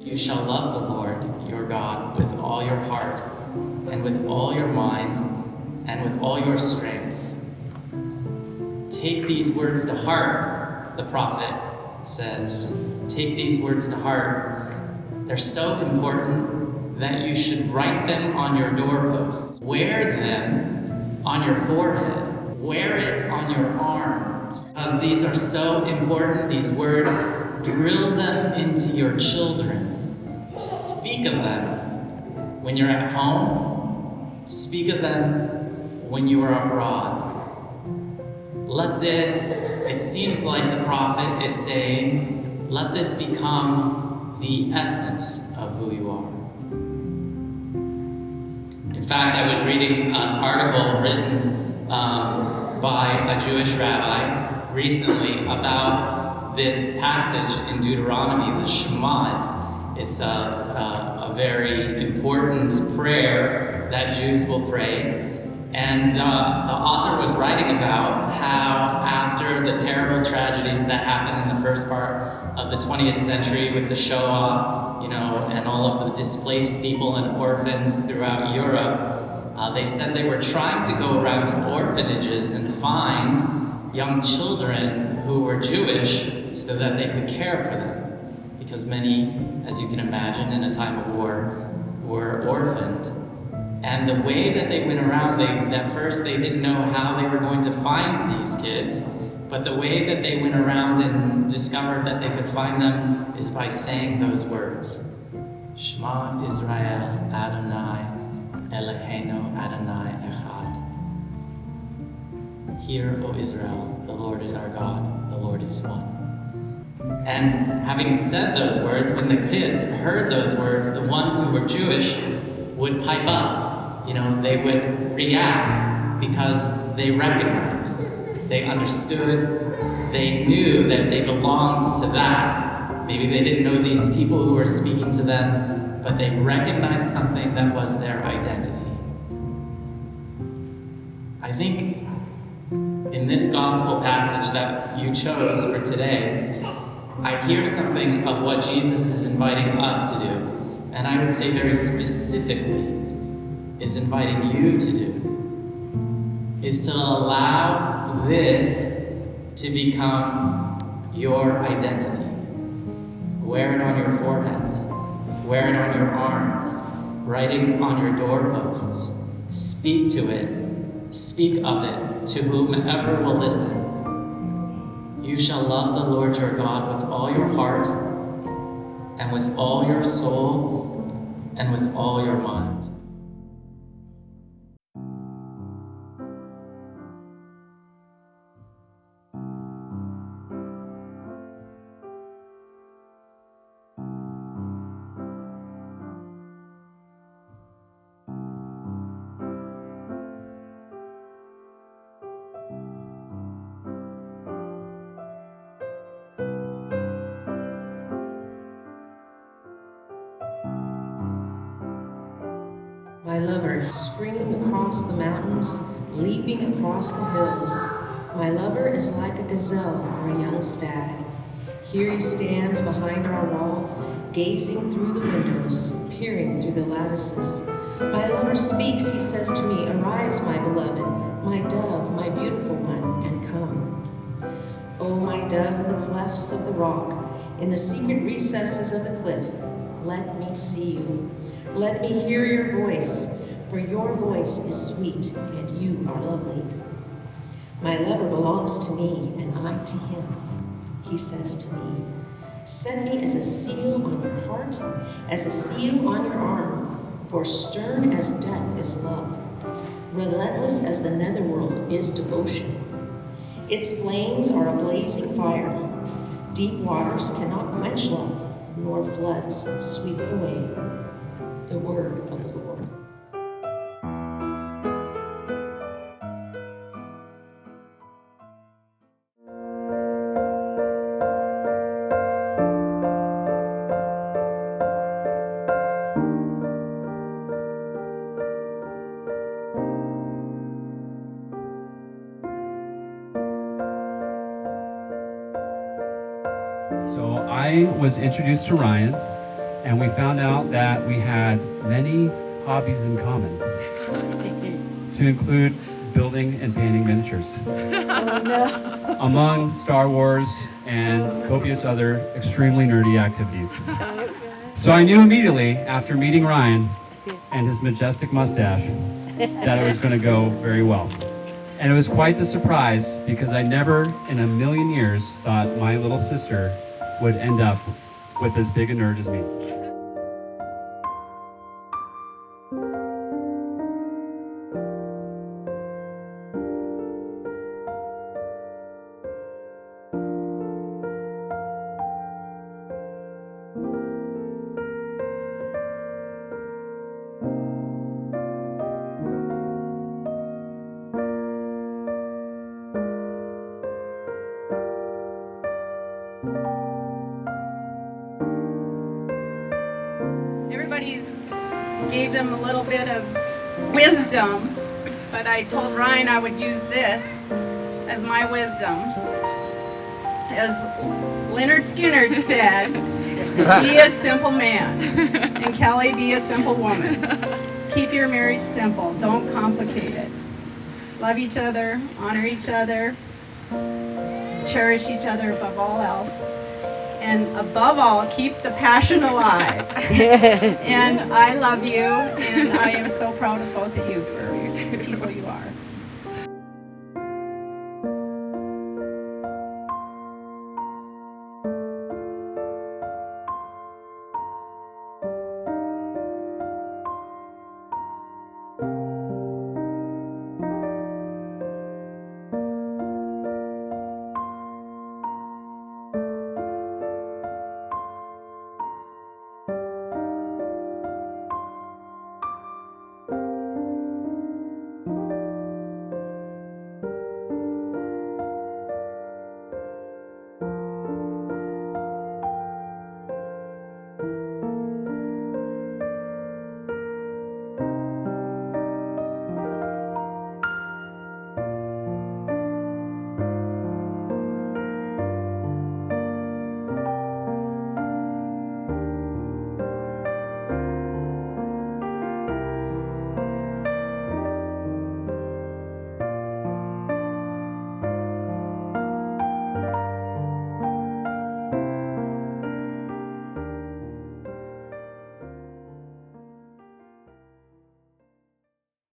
You shall love the Lord your God with all your heart, and with all your mind, and with all your strength. Take these words to heart, the prophet says. Take these words to heart. They're so important that you should write them on your doorposts. Wear them on your forehead. Wear it on your arms. Because these are so important, these words. Drill them into your children. Speak of them when you're at home. Speak of them when you are abroad. Let this, it seems like the prophet is saying, let this become the essence of who you are. In fact, I was reading an article written by a Jewish rabbi recently about this passage in Deuteronomy, the Shema. It's a very important prayer that Jews will pray. And the author was writing about how after the terrible tragedies that happened in the first part of the 20th century with the Shoah, and all of the displaced people and orphans throughout Europe, they said they were trying to go around to orphanages and find young children who were Jewish so that they could care for them. Because many, as you can imagine, in a time of war, were orphaned. And the way that they went around, at first they didn't know how they were going to find these kids, but the way that they went around and discovered that they could find them is by saying those words. Shema Israel Adonai Eloheinu Adonai Echad. Hear, O Israel, the Lord is our God, the Lord is one. And having said those words, when the kids heard those words, the ones who were Jewish would pipe up. They would react because they recognized, they understood, they knew that they belonged to that. Maybe they didn't know these people who were speaking to them, but they recognized something that was their identity. I think in this gospel passage that you chose for today, I hear something of what Jesus is inviting us to do, and I would say very specifically is inviting you to do, is to allow this to become your identity. Wear it on your foreheads, wear it on your arms, write it on your doorposts, speak to it, speak of it to whomever will listen. You shall love the Lord your God with all your heart, and with all your soul, and with all your mind. My lover, springing across the mountains, leaping across the hills. My lover is like a gazelle or a young stag. Here he stands behind our wall, gazing through the windows, peering through the lattices. My lover speaks, he says to me, "Arise, my beloved, my dove, my beautiful one, and come." O my dove in the clefts of the rock, in the secret recesses of the cliff, let me see you. Let me hear your voice, for your voice is sweet and you are lovely. My lover belongs to me and I to him. He says to me, "Set me as a seal on your heart, as a seal on your arm, for stern as death is love. Relentless as the netherworld is devotion. Its flames are a blazing fire. Deep waters cannot quench love, nor floods sweep it away." The word of the Lord. So I was introduced to Ryan and we found out that we had many hobbies in common, to include building and painting miniatures, among Star Wars and copious other extremely nerdy activities. So I knew immediately after meeting Ryan and his majestic mustache that it was going to go very well. And it was quite the surprise because I never in a million years thought my little sister would end up with as big a nerd as me. Everybody's gave them a little bit of wisdom, but I told Ryan I would use this as my wisdom. As Leonard Skinner said, be a simple man, and Kelly, be a simple woman. Keep your marriage simple, don't complicate it. Love each other, honor each other, cherish each other above all else. And above all, keep the passion alive. And I love you, and I am so proud of both of you for keeping